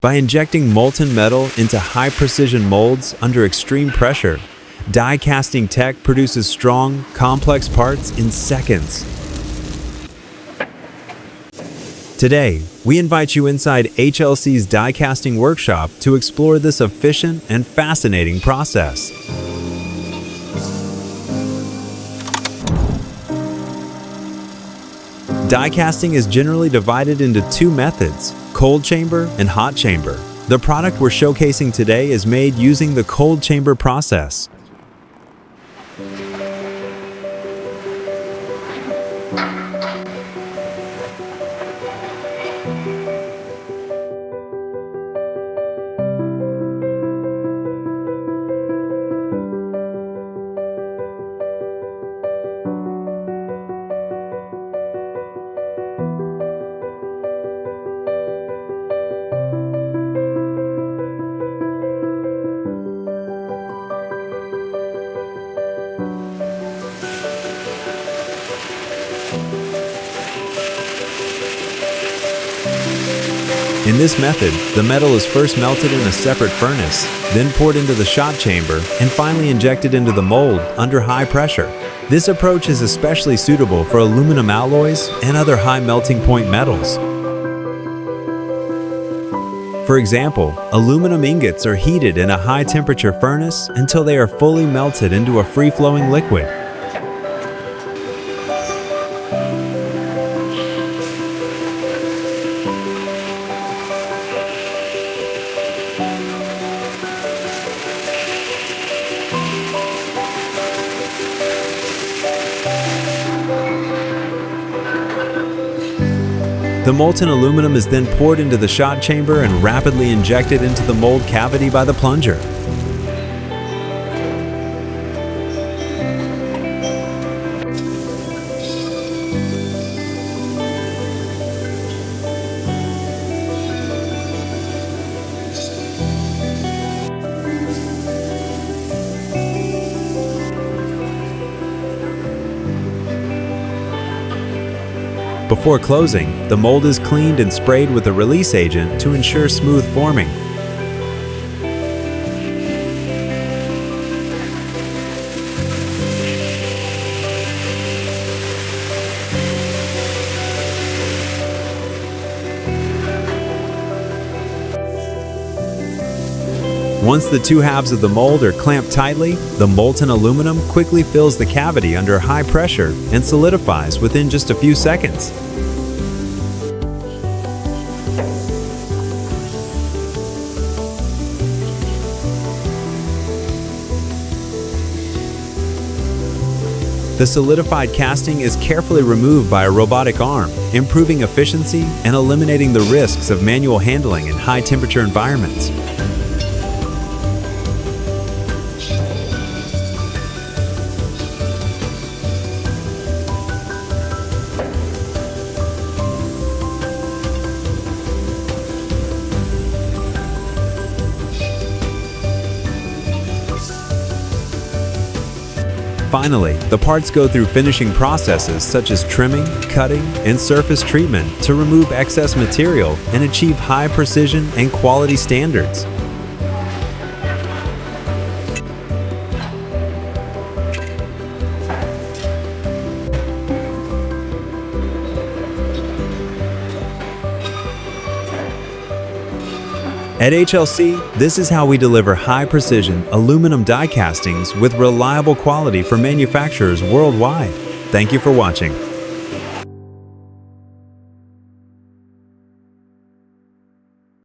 By injecting molten metal into high-precision molds under extreme pressure, die casting tech produces strong, complex parts in seconds. Today, we invite you inside HLC's die casting workshop to explore this efficient and fascinating process. Die casting is generally divided into two methods, cold chamber and hot chamber. The product we're showcasing today is made using the cold chamber process. In this method, the metal is first melted in a separate furnace, then poured into the shot chamber, and finally injected into the mold under high pressure. This approach is especially suitable for aluminum alloys and other high melting point metals. For example, aluminum ingots are heated in a high-temperature furnace until they are fully melted into a free-flowing liquid. The molten aluminum is then poured into the shot chamber and rapidly injected into the mold cavity by the plunger. Before closing, the mold is cleaned and sprayed with a release agent to ensure smooth forming. Once the two halves of the mold are clamped tightly, the molten aluminum quickly fills the cavity under high pressure and solidifies within just a few seconds. The solidified casting is carefully removed by a robotic arm, improving efficiency and eliminating the risks of manual handling in high-temperature environments. Finally, the parts go through finishing processes such as trimming, cutting, and surface treatment to remove excess material and achieve high precision and quality standards. At HLC, this is how we deliver high-precision aluminum die castings with reliable quality for manufacturers worldwide. Thank you for watching.